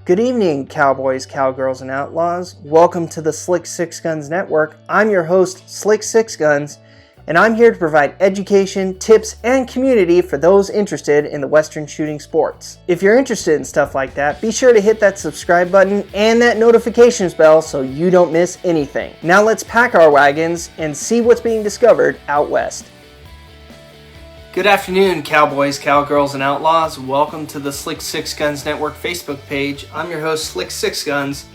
Good evening, cowboys, cowgirls, and outlaws. Welcome to the Slick Sixguns Network. I'm your host, Slick Sixguns, and I'm here to provide education, tips, and community for those interested in the Western shooting sports. If you're interested in stuff like that, be sure to hit that subscribe button and that notifications bell so you don't miss anything. Now let's pack our wagons and see what's being discovered out west. Good afternoon, cowboys, cowgirls, and outlaws. Welcome to the Slick Sixguns Network Facebook page. I'm your host, Slick Sixguns,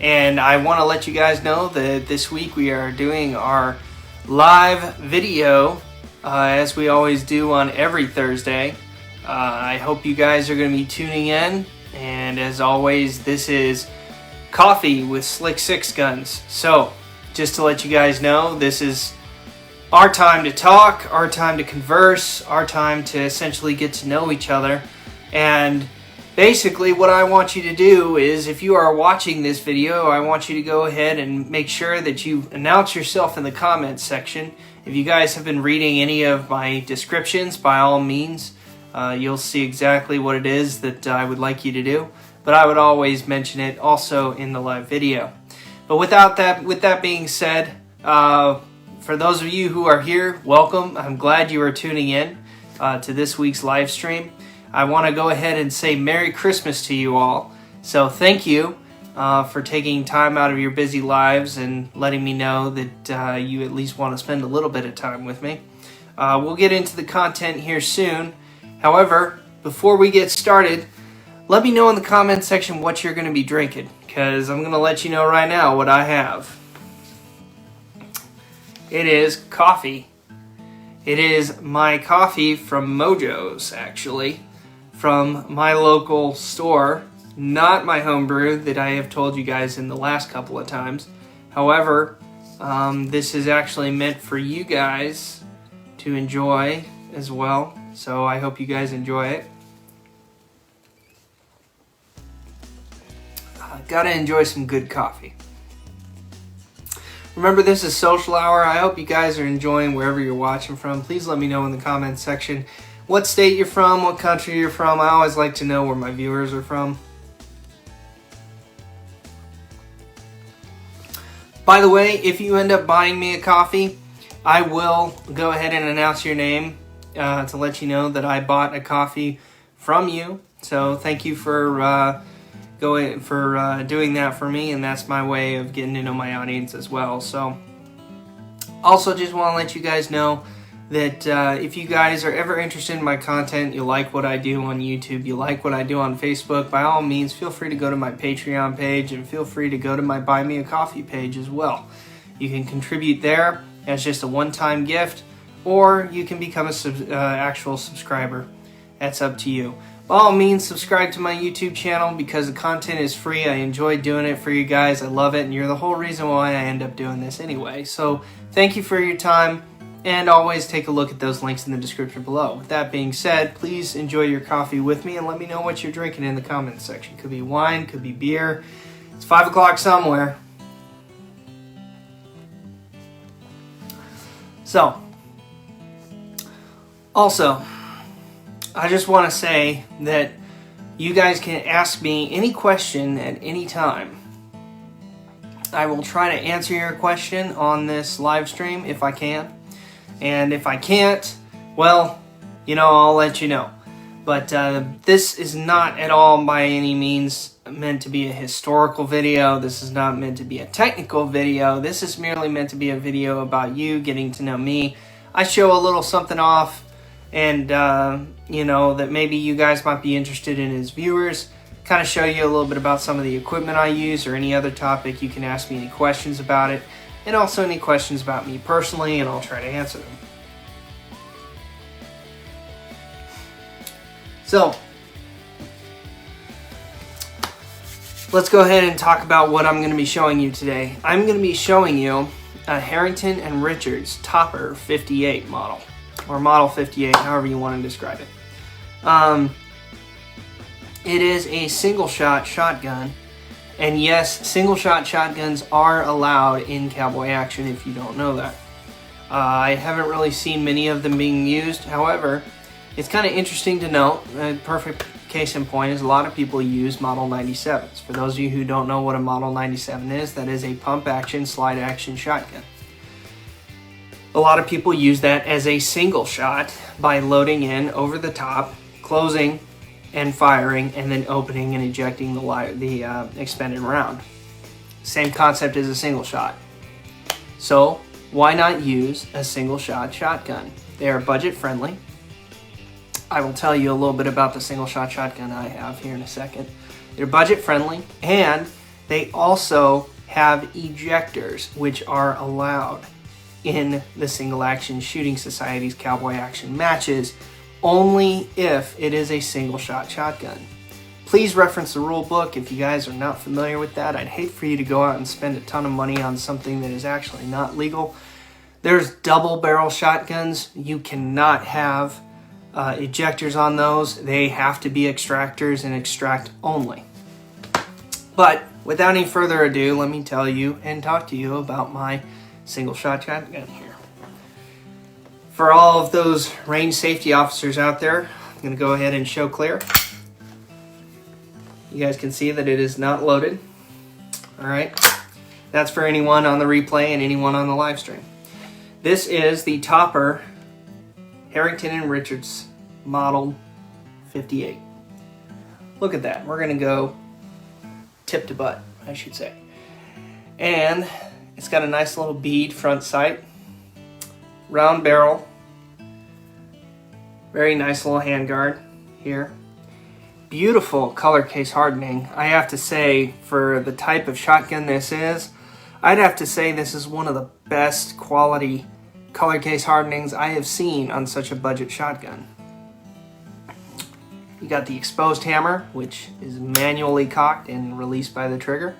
and I want to let you guys know that this week we are doing our live video, as we always do on every Thursday. I hope you guys are going to be tuning in, and as always, this is Coffee with Slick Sixguns. So, just to let you guys know, this is our time to talk, our time to converse, our time to essentially get to know each other. And basically what I want you to do is, if you are watching this video, I want you to go ahead and make sure that you announce yourself in the comments section. If you guys have been reading any of my descriptions, by all means, you'll see exactly what it is that I would like you to do. But I would always mention it also in the live video. But with that being said, for those of you who are here, welcome. I'm glad you are tuning in to this week's live stream. I want to go ahead and say Merry Christmas to you all. So thank you for taking time out of your busy lives and letting me know that you at least want to spend a little bit of time with me. We'll get into the content here soon. However, before we get started, let me know in the comment section what you're going to be drinking, because I'm going to let you know right now what I have. It is coffee. It is my coffee from Mojo's, actually, from my local store, not my homebrew that I have told you guys in the last couple of times. However, this is actually meant for you guys to enjoy as well, so I hope you guys enjoy it. Gotta enjoy some good coffee. Remember, this is social hour. I hope you guys are enjoying wherever you're watching from. Please let me know in the comments section what state you're from, what country you're from. I always like to know where my viewers are from. By the way, if you end up buying me a coffee, I will go ahead and announce your name to let you know that I bought a coffee from you. So thank you for doing that for me, and that's my way of getting to know my audience as well. So also just want to let you guys know that if you guys are ever interested in my content, you like what I do on YouTube, you like what I do on Facebook, by all means feel free to go to my Patreon page and feel free to go to my Buy Me a Coffee page as well. You can contribute there as just a one-time gift, or you can become a actual subscriber. That's up to you. By all means, subscribe to my YouTube channel because the content is free. I enjoy doing it for you guys. I love it, and you're the whole reason why I end up doing this anyway. So thank you for your time, and always take a look at those links in the description below. With that being said, please enjoy your coffee with me and let me know what you're drinking in the comments section. Could be wine, could be beer. It's 5 o'clock somewhere. So, also, I just want to say that you guys can ask me any question at any time. I will try to answer your question on this live stream if I can. And if I can't, well, I'll let you know. But this is not at all by any means meant to be a historical video. This is not meant to be a technical video. This is merely meant to be a video about you getting to know me. I show a little something off, and that maybe you guys might be interested in as viewers. Kind of show you a little bit about some of the equipment I use, or any other topic. You can ask me any questions about it, and also any questions about me personally, and I'll try to answer them. So, let's go ahead and talk about what I'm going to be showing you today. I'm going to be showing you a Harrington and Richardson Topper 58 model. Or Model 58, however you want to describe it. It is a single-shot shotgun, and yes, single-shot shotguns are allowed in cowboy action if you don't know that. I haven't really seen many of them being used. However, it's kind of interesting to note, a perfect case in point is a lot of people use Model 97s. For those of you who don't know what a Model 97 is, that is a pump action, slide action shotgun. A lot of people use that as a single shot by loading in over the top, closing and firing, and then opening and ejecting the expended round. Same concept as a single shot. So why not use a single shot shotgun? They are budget friendly. I will tell you a little bit about the single shot shotgun I have here in a second. They're budget friendly, and they also have ejectors, which are allowed in the Single Action Shooting Society's Cowboy Action matches only if it is a single shot shotgun. Please reference the rule book if you guys are not familiar with that. I'd hate for you to go out and spend a ton of money on something that is actually not legal. There's double barrel shotguns. You cannot have ejectors on those. They have to be extractors and extract only. But without any further ado, let me tell you and talk to you about my single shot shotgun here. For all of those range safety officers out there, I'm going to go ahead and show clear. You guys can see that it is not loaded. Alright, that's for anyone on the replay and anyone on the live stream. This is the Topper Harrington and Richardson Model 58. Look at that. We're going to go tip to butt, I should say. And it's got a nice little bead front sight, round barrel, very nice little handguard here. Beautiful color case hardening. I have to say, for the type of shotgun this is, I'd have to say this is one of the best quality color case hardenings I have seen on such a budget shotgun. You got the exposed hammer, which is manually cocked and released by the trigger.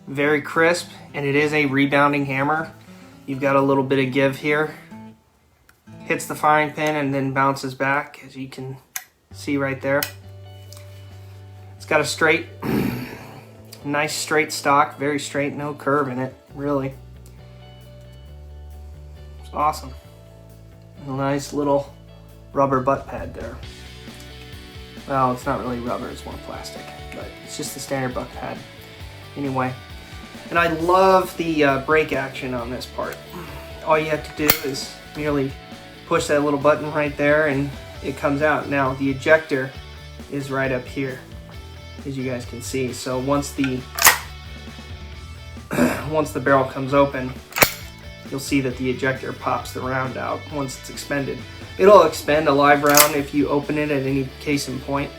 Very crisp, and it is a rebounding hammer. You've got a little bit of give here. Hits the firing pin and then bounces back, as you can see right there. It's got a straight, nice straight stock, very straight, no curve in it, really. It's awesome. A nice little rubber butt pad there. Well, it's not really rubber, it's more plastic, but it's just the standard butt pad. Anyway, and I love the brake action on this part. All you have to do is merely push that little button right there and it comes out. Now the ejector is right up here, as you guys can see. So once the barrel comes open, you'll see that the ejector pops the round out once it's expended. It'll expend a live round if you open it at any case in point.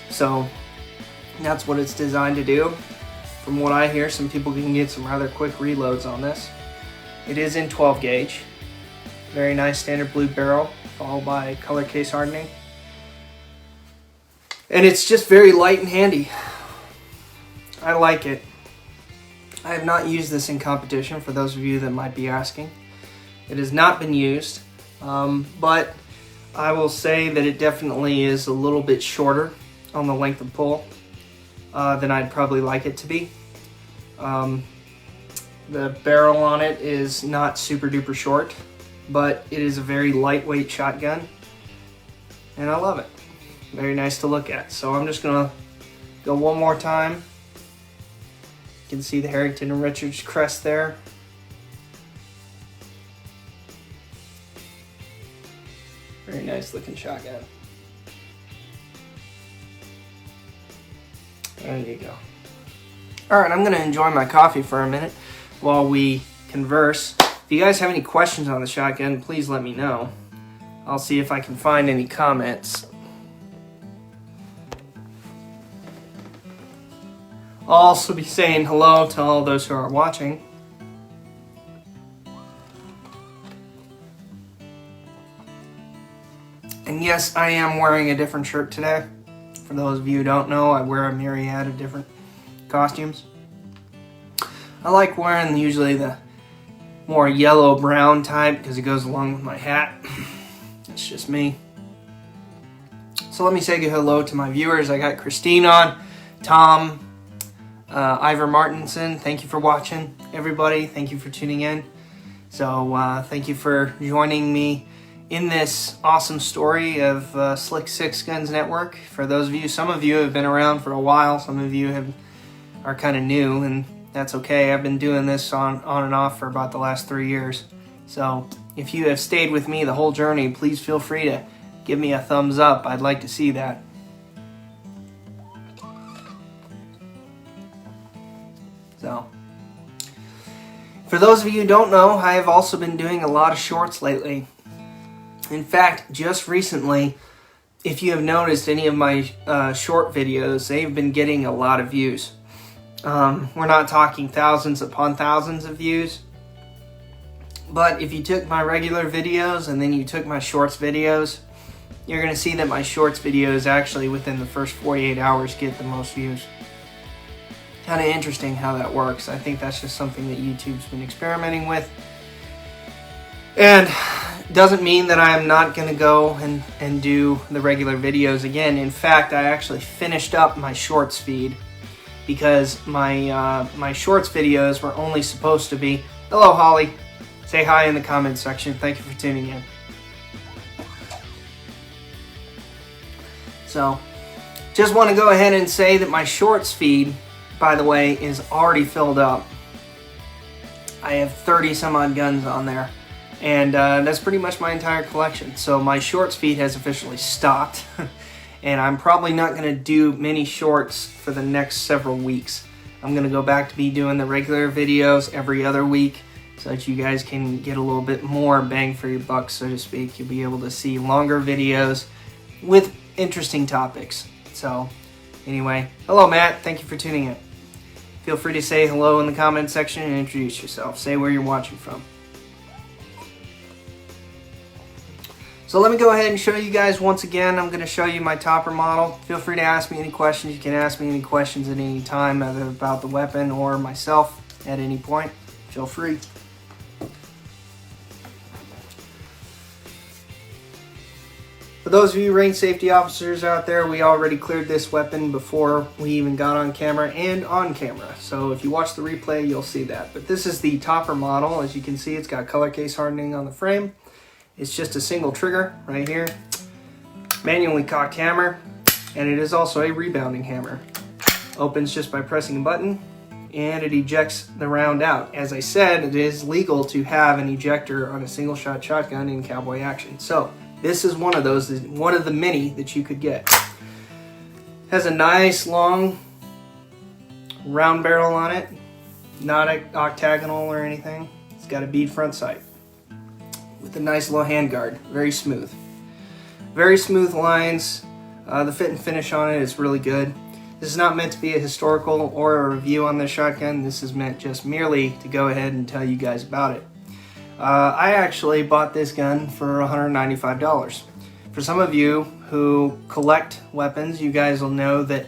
So that's what it's designed to do. From what I hear, some people can get some rather quick reloads on this. It is in 12 gauge. Very nice standard blue barrel, followed by color case hardening. And it's just very light and handy. I like it. I have not used this in competition, for those of you that might be asking. It has not been used, but I will say that it definitely is a little bit shorter on the length of pull than I'd probably like it to be. The barrel on it is not super duper short, but it is a very lightweight shotgun, and I love it. Very nice to look at. So I'm just gonna go one more time. You can see the Harrington and Richardson crest there. Very nice looking shotgun. There you go. Alright, I'm gonna enjoy my coffee for a minute while we converse. If you guys have any questions on the shotgun, please let me know. I'll see if I can find any comments. I'll also be saying hello to all those who are watching. And yes, I am wearing a different shirt today. For those of you who don't know, I wear a myriad of different costumes. I like wearing usually the more yellow-brown type because it goes along with my hat. It's just me. So let me say hello to my viewers. I got Christine on, Tom, Ivor Martinson. Thank you for watching, everybody. Thank you for tuning in. So thank you for joining me in this awesome story of Slick Sixguns Network. For those of you, some of you have been around for a while, some of you are kind of new, and that's okay. I've been doing this on and off for about the last 3 years. So if you have stayed with me the whole journey, please feel free to give me a thumbs up. I'd like to see that. So, for those of you who don't know, I have also been doing a lot of shorts lately. In fact, just recently, if you have noticed any of my short videos, they've been getting a lot of views. We're not talking thousands upon thousands of views, but if you took my regular videos and then you took my shorts videos, you're going to see that my shorts videos actually within the first 48 hours get the most views. Kind of interesting how that works. I think that's just something that YouTube's been experimenting with. And doesn't mean that I'm not going to go and do the regular videos again. In fact, I actually finished up my shorts feed because my shorts videos were only supposed to be... Hello, Holly. Say hi in the comments section. Thank you for tuning in. So, just want to go ahead and say that my shorts feed, by the way, is already filled up. I have 30 some odd guns on there, and that's pretty much my entire collection. So my shorts feed has officially stopped, and I'm probably not going to do many shorts for the next several weeks. I'm going to go back to be doing the regular videos every other week so that you guys can get a little bit more bang for your buck, so to speak. You'll be able to see longer videos with interesting topics. So anyway, hello Matt, thank you for tuning in. Feel free to say hello in the comment section and introduce yourself. Say where you're watching from. So let me go ahead and show you guys once again. I'm going to show you my topper model. Feel free to ask me any questions. You can ask me any questions at any time, either about the weapon or myself at any point. Feel free. For those of you range safety officers out there, we already cleared this weapon before we even got on camera and on camera. So if you watch the replay, you'll see that. But this is the topper model. As you can see, it's got color case hardening on the frame. It's just a single trigger right here. Manually cocked hammer. And it is also a rebounding hammer. Opens just by pressing a button. And it ejects the round out. As I said, it is legal to have an ejector on a single shot shotgun in Cowboy action. So this is one of those, one of the many that you could get. Has a nice long round barrel on it, not octagonal or anything. It's got a bead front sight with a nice little handguard, very smooth. Very smooth lines. The fit and finish on it is really good. This is not meant to be a historical or a review on this shotgun. This is meant just merely to go ahead and tell you guys about it. I actually bought this gun for $195. For some of you who collect weapons, you guys will know that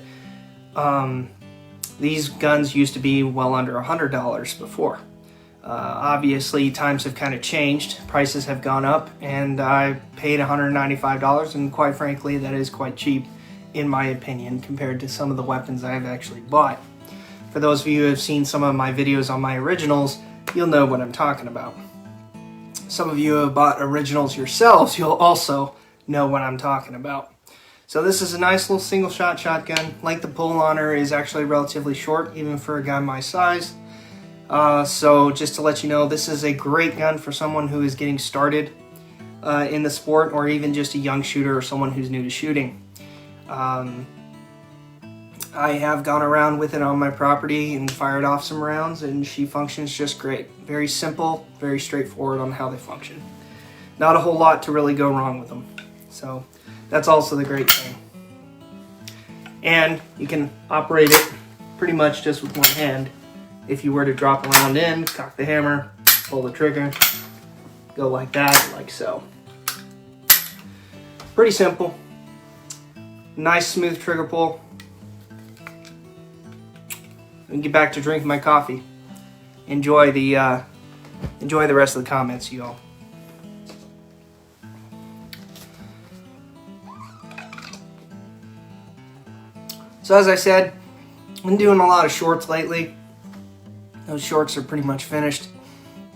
these guns used to be well under $100 before. Obviously, times have kind of changed. Prices have gone up, and I paid $195, and quite frankly, that is quite cheap, in my opinion, compared to some of the weapons I've actually bought. For those of you who have seen some of my videos on my originals, you'll know what I'm talking about. Some of you who have bought originals yourselves, you'll also know what I'm talking about. So this is a nice little single shot shotgun. Length of pull on her is actually relatively short, even for a guy my size. So just to let you know, this is a great gun for someone who is getting started in the sport, or even just a young shooter or someone who's new to shooting. I have gone around with it on my property and fired off some rounds, and she functions just great. Very simple, very straightforward on how they function. Not a whole lot to really go wrong with them. So that's also the great thing. And you can operate it pretty much just with one hand. If you were to drop a round in, cock the hammer, pull the trigger, go like that, like so. Pretty simple. Nice smooth trigger pull. And get back to drinking my coffee. Enjoy the rest of the comments, you all. So as I said, I've been doing a lot of shorts lately. Those shorts are pretty much finished.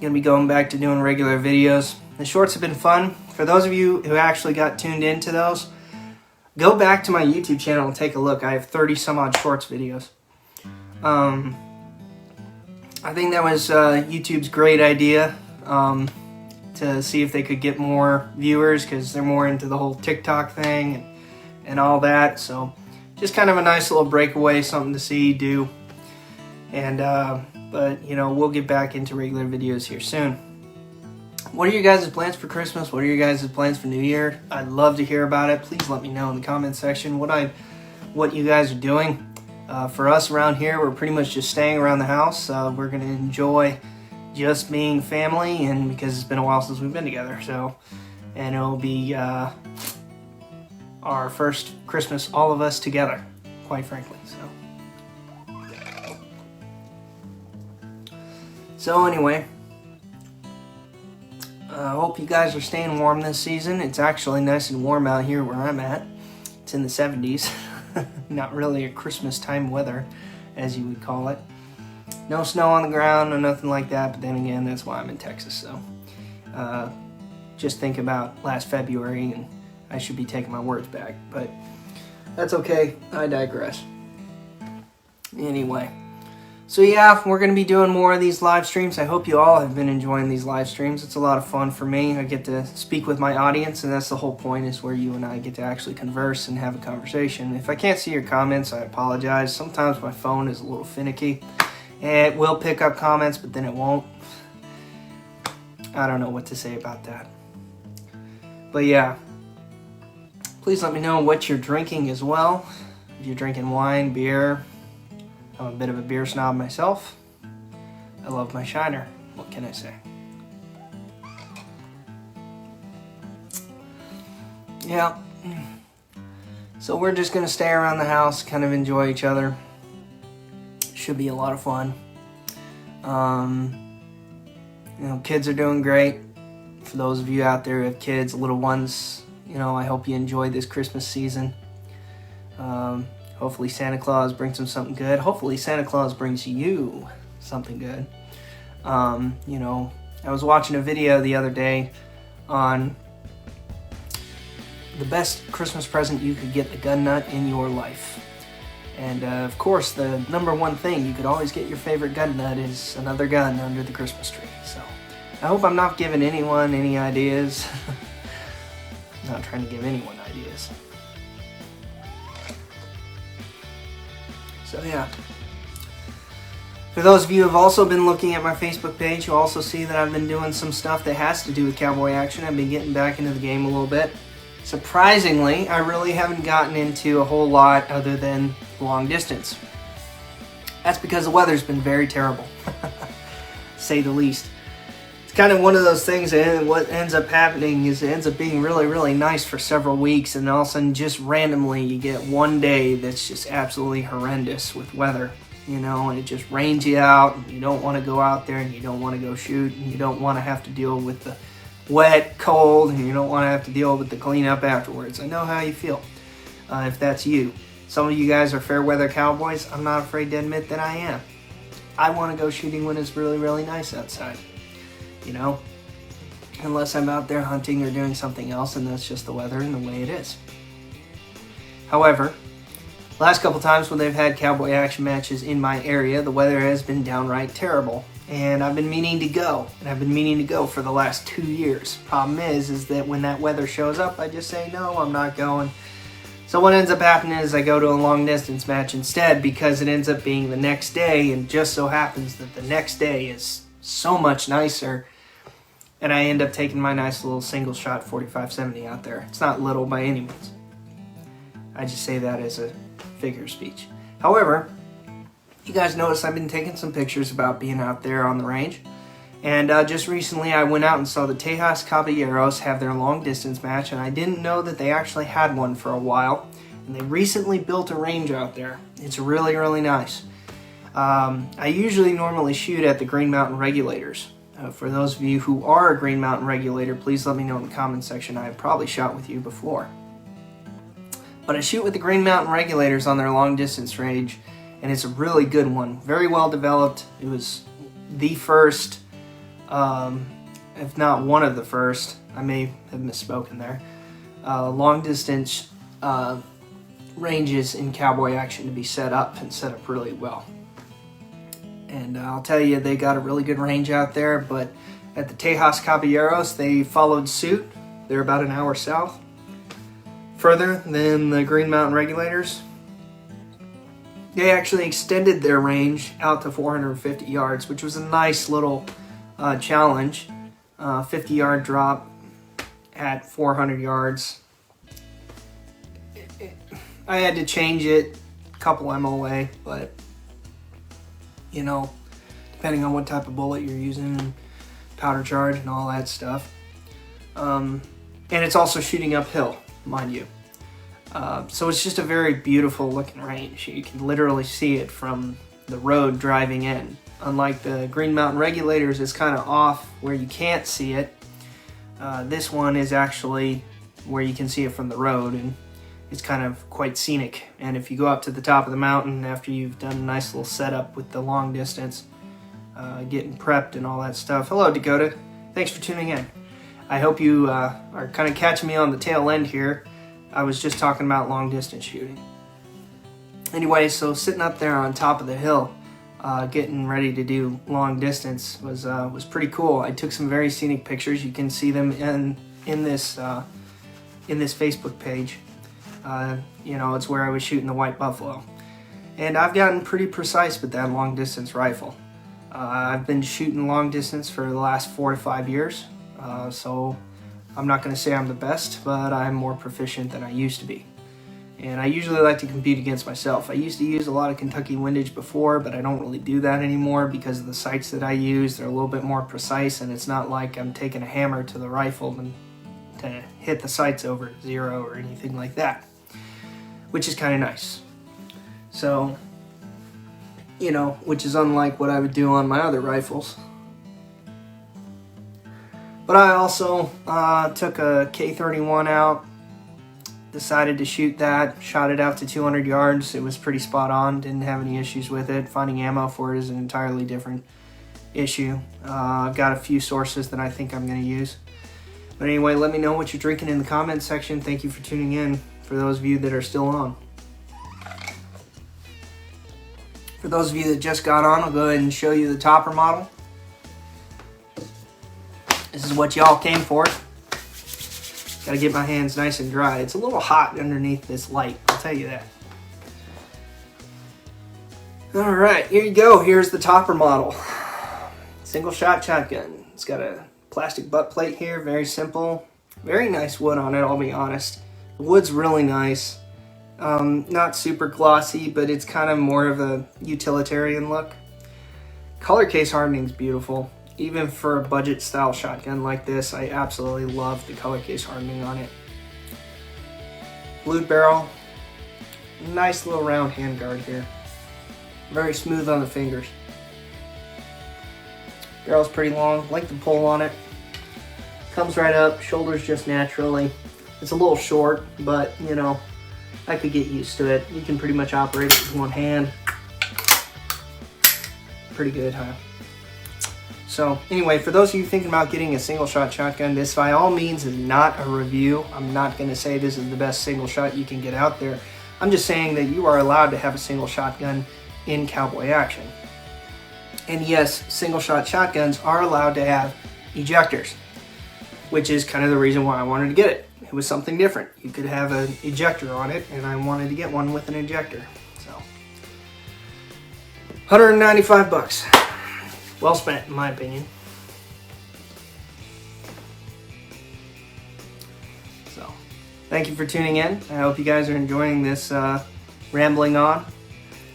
Gonna be going back to doing regular videos. The shorts have been fun. For those of you who actually got tuned into those, go back to my YouTube channel and take a look. I have 30 some odd shorts videos. I think that was YouTube's great idea to see if they could get more viewers, because they're more into the whole TikTok thing and all that. So just kind of a nice little breakaway, something to see, do. And but you know, we'll get back into regular videos here soon. What are your guys' plans for Christmas? What are your guys' plans for New Year? I'd love to hear about it. Please let me know in the comment section what you guys are doing. For us around here, we're pretty much just staying around the house. We're going to enjoy just being family, and because it's been a while since we've been together. And it'll be our first Christmas, all of us together, quite frankly. So anyway, I hope you guys are staying warm this season. It's actually nice and warm out here where I'm at. It's in the 70s. Not really a Christmas time weather, as you would call it. No snow on the ground or nothing like that, but then again, that's why I'm in Texas. So just think about last February, and I should be taking my words back, but that's okay. I digress. Anyway, so yeah, we're going to be doing more of these live streams. I hope you all have been enjoying these live streams. It's a lot of fun for me. I get to speak with my audience, and that's the whole point, is where you and I get to actually converse and have a conversation. If I can't see your comments, I apologize. Sometimes my phone is a little finicky. It will pick up comments, but then it won't. I don't know what to say about that. But yeah, please let me know what you're drinking as well. If you're drinking wine, beer. I'm a bit of a beer snob myself. I love my Shiner. What can I say? Yeah. So we're just going to stay around the house, kind of enjoy each other. Should be a lot of fun. You know, kids are doing great. For those of you out there who have kids, little ones, you know, I hope you enjoy this Christmas season. Hopefully Santa Claus brings them something good. Hopefully Santa Claus brings you something good. You know, I was watching a video the other day on the best Christmas present you could get the gun nut in your life. And of course, the number one thing you could always get your favorite gun nut is another gun under the Christmas tree. So I hope I'm not giving anyone any ideas. I'm not trying to give anyone ideas. So yeah, for those of you who have also been looking at my Facebook page, you'll also see that I've been doing some stuff that has to do with cowboy action. I've been getting back into the game a little bit. Surprisingly, I really haven't gotten into a whole lot other than long distance. That's because the weather's been very terrible, to say the least. It's kind of one of those things that what ends up happening is it ends up being really, really nice for several weeks, and all of a sudden, just randomly, you get one day that's just absolutely horrendous with weather, you know, and it just rains you out, and you don't want to go out there, and you don't want to go shoot, and you don't want to have to deal with the wet, cold, and you don't want to have to deal with the cleanup afterwards. I know how you feel, if that's you. Some of you guys are fair weather cowboys. I'm not afraid to admit that I am. I want to go shooting when it's really, really nice outside. You know, unless I'm out there hunting or doing something else, and that's just the weather and the way it is. However, last couple times when they've had cowboy action matches in my area, the weather has been downright terrible, and I've been meaning to go, and I've been meaning to go for the last 2 years. Problem is that when that weather shows up, I just say, no, I'm not going. So what ends up happening is I go to a long distance match instead, because it ends up being the next day, and just so happens that the next day is so much nicer. And I end up taking my nice little single shot 45-70 out there. It's not little by any means. I just say that as a figure of speech. However, you guys notice I've been taking some pictures about being out there on the range. And just recently I went out and saw the Tejas Caballeros have their long distance match, and I didn't know that they actually had one for a while. And they recently built a range out there. It's really, really nice. I usually normally shoot at the Green Mountain Regulators. For those of you who are a Green Mountain Regulator, please let me know in the comments section. I have probably shot with you before. But I shoot with the Green Mountain Regulators on their long distance range, and it's a really good one. Very well developed. It was the first, if not one of the first, I may have misspoken there. Long distance ranges in cowboy action to be set up and set up really well. And I'll tell you, they got a really good range out there, but at the Tejas Caballeros, they followed suit. They're about an hour south, further than the Green Mountain Regulators. They actually extended their range out to 450 yards, which was a nice little challenge. 50-yard drop at 400 yards. I had to change it a couple MOA, but you know, depending on what type of bullet you're using, powder charge and all that stuff. And it's also shooting uphill, mind you. So it's just a very beautiful looking range. You can literally see it from the road driving in. Unlike the Green Mountain Regulators, it's kind of off where you can't see it. This one is actually where you can see it from the road, and it's kind of quite scenic. And if you go up to the top of the mountain after you've done a nice little setup with the long distance, getting prepped and all that stuff. Hello, Dakota. Thanks for tuning in. I hope you are kind of catching me on the tail end here. I was just talking about long distance shooting. Anyway, so sitting up there on top of the hill, getting ready to do long distance was pretty cool. I took some very scenic pictures. You can see them in this Facebook page. You know, it's where I was shooting the white buffalo. And I've gotten pretty precise with that long distance rifle. I've been shooting long distance for the last 4 to 5 years. So I'm not going to say I'm the best, but I'm more proficient than I used to be. And I usually like to compete against myself. I used to use a lot of Kentucky windage before, but I don't really do that anymore because of the sights that I use. They're a little bit more precise, and it's not like I'm taking a hammer to the rifle and to hit the sights over zero or anything like that, which is kind of nice. So, you know, which is unlike what I would do on my other rifles. But I also took a K31 out, decided to shoot that, shot it out to 200 yards. It was pretty spot on, didn't have any issues with it. Finding ammo for it is an entirely different issue. I've got a few sources that I think I'm going to use. But anyway, let me know what you're drinking in the comments section. Thank you for tuning in, for those of you that are still on. For those of you that just got on, I'll go ahead and show you the topper model. This is what y'all came for. Gotta get my hands nice and dry. It's a little hot underneath this light, I'll tell you that. Alright, here you go. Here's the topper model. Single shot shotgun. It's got a plastic butt plate here, very simple. Very nice wood on it, I'll be honest. The wood's really nice. Not super glossy, but it's kind of more of a utilitarian look. Color case hardening's beautiful. Even for a budget style shotgun like this, I absolutely love the color case hardening on it. Blued barrel. Nice little round handguard here. Very smooth on the fingers. Barrel's pretty long, like the pull on it. Comes right up, shoulders just naturally. It's a little short, but you know, I could get used to it. You can pretty much operate it with one hand. Pretty good, huh? So anyway, for those of you thinking about getting a single shot shotgun, this by all means is not a review. I'm not going to say this is the best single shot you can get out there. I'm just saying that you are allowed to have a single shotgun in cowboy action. And yes, single shot shotguns are allowed to have ejectors, which is kind of the reason why I wanted to get it. It was something different. You could have an ejector on it, and I wanted to get one with an ejector. So, 195 bucks. Well spent, in my opinion. So, thank you for tuning in. I hope you guys are enjoying this rambling on.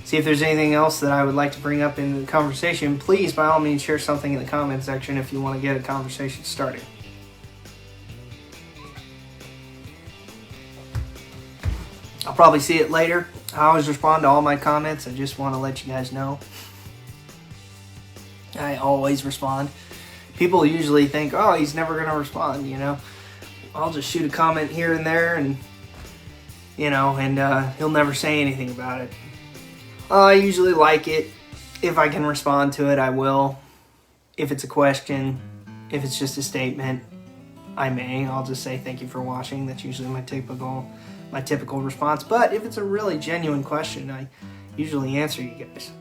See if there's anything else that I would like to bring up in the conversation. Please, by all means, share something in the comment section if you want to get a conversation started. I'll probably see it later. I always respond to all my comments. I just want to let you guys know. I always respond. People usually think, oh, he's never going to respond, you know. I'll just shoot a comment here and there and, you know, and he'll never say anything about it. I usually like it. If I can respond to it, I will. If it's a question, if it's just a statement, I'll just say thank you for watching. That's usually my typical response. But if it's a really genuine question, I usually answer you guys.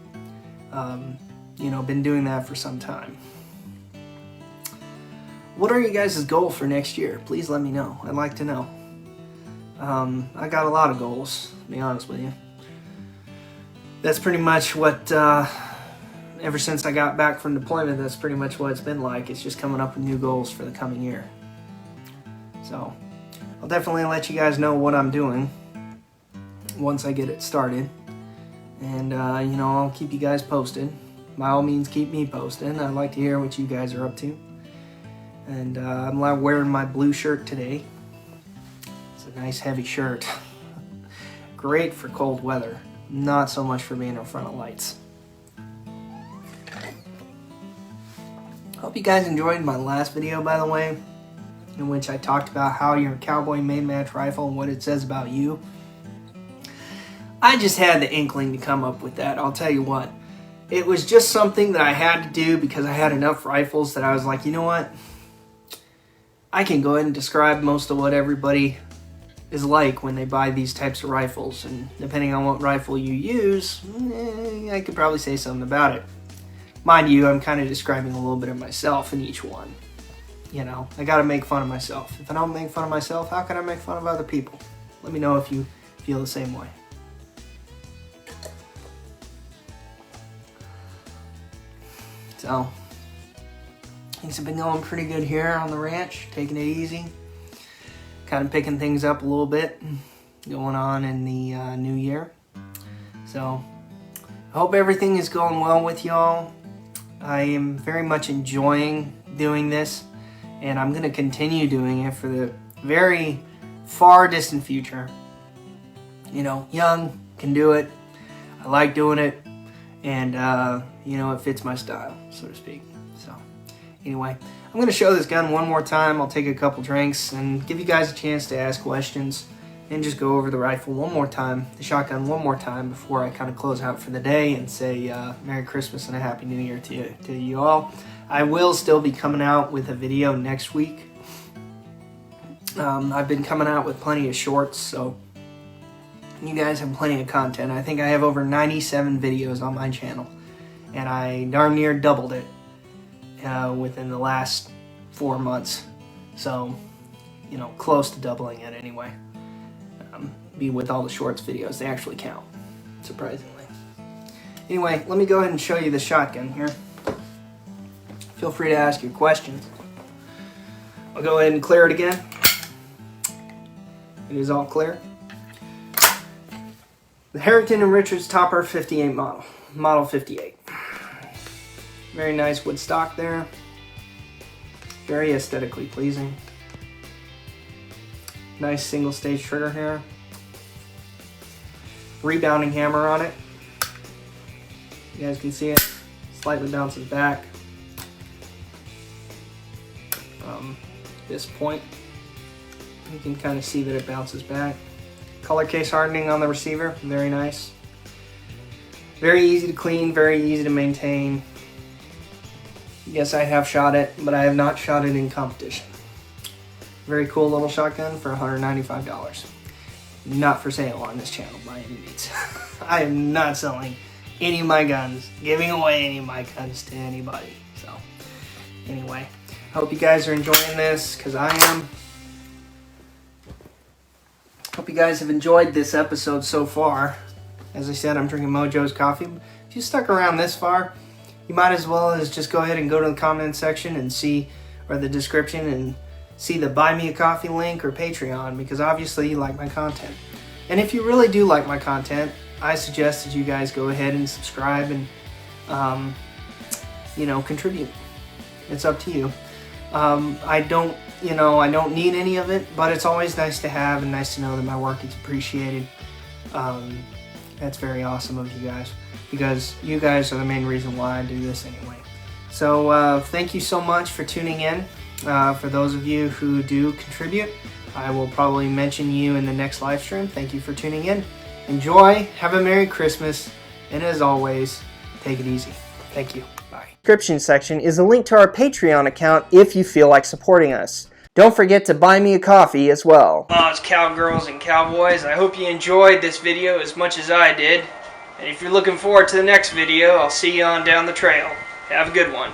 Been doing that for some time. What are you guys' goal for next year? Please let me know. I'd like to know. I got a lot of goals, to be honest with you. That's pretty much what, ever since I got back from deployment, that's pretty much what it's been like. It's just coming up with new goals for the coming year. So, I'll definitely let you guys know what I'm doing once I get it started. And, I'll keep you guys posted. By all means, keep me posted. I'd like to hear what you guys are up to. And I'm wearing my blue shirt today. It's a nice heavy shirt. Great for cold weather. Not so much for being in front of lights. Hope you guys enjoyed my last video, by the way, in which I talked about how your Cowboy main match rifle and what it says about you. I just had the inkling to come up with that. I'll tell you what. It was just something that I had to do because I had enough rifles that I was like, you know what? I can go ahead and describe most of what everybody is like when they buy these types of rifles. And depending on what rifle you use, I could probably say something about it. Mind you, I'm kind of describing a little bit of myself in each one. I gotta make fun of myself. If I don't make fun of myself, how can I make fun of other people? Let me know if you feel the same way. So, things have been going pretty good here on the ranch, taking it easy. Kind of picking things up a little bit going on in the new year. So, I hope everything is going well with y'all. I am very much enjoying doing this, and I'm going to continue doing it for the very far distant future. Young, can do it. I like doing it, and it fits my style, so to speak. So, anyway, I'm going to show this gun one more time. I'll take a couple drinks and give you guys a chance to ask questions and just go over the rifle one more time, the shotgun one more time before I kind of close out for the day and say Merry Christmas and a Happy New Year to you all. I will still be coming out with a video next week. I've been coming out with plenty of shorts, so you guys have plenty of content. I think I have over 97 videos on my channel, and I darn near doubled it within the last 4 months. So, close to doubling it anyway. Be with all the shorts videos. They actually count, surprisingly. Anyway, let me go ahead and show you the shotgun here. Feel free to ask your questions. I'll go ahead and clear it again. It is all clear. The Harrington and Richardson Topper 58 model 58. Very nice wood stock there. Very aesthetically pleasing. Nice single stage trigger here. Rebounding hammer on it. You guys can see it. Slightly bounces back from this point. You can kind of see that it bounces back. Color case hardening on the receiver. Very nice. Very easy to clean. Very easy to maintain. Yes, I have shot it, but I have not shot it in competition. Very cool little shotgun for $195. Not for sale on this channel by any means. I am not selling any of my guns, giving away any of my guns to anybody. So, anyway, I hope you guys are enjoying this, because I am. Hope you guys have enjoyed this episode so far. As I said, I'm drinking Mojo's coffee. If you stuck around this far, you might as well as just go ahead and go to the comment section and see, or the description, and see the Buy Me a Coffee link or Patreon, because obviously you like my content. And if you really do like my content, I suggest that you guys go ahead and subscribe and, contribute. It's up to you. I don't need any of it, but it's always nice to have and nice to know that my work is appreciated. That's very awesome of you guys, because you guys are the main reason why I do this anyway. So thank you so much for tuning in. For those of you who do contribute, I will probably mention you in the next live stream. Thank you for tuning in. Enjoy, have a Merry Christmas, and as always, take it easy. Thank you. Bye. Description section is a link to our Patreon account if you feel like supporting us. Don't forget to buy me a coffee as well. It's cowgirls and cowboys. I hope you enjoyed this video as much as I did. And if you're looking forward to the next video, I'll see you on down the trail. Have a good one.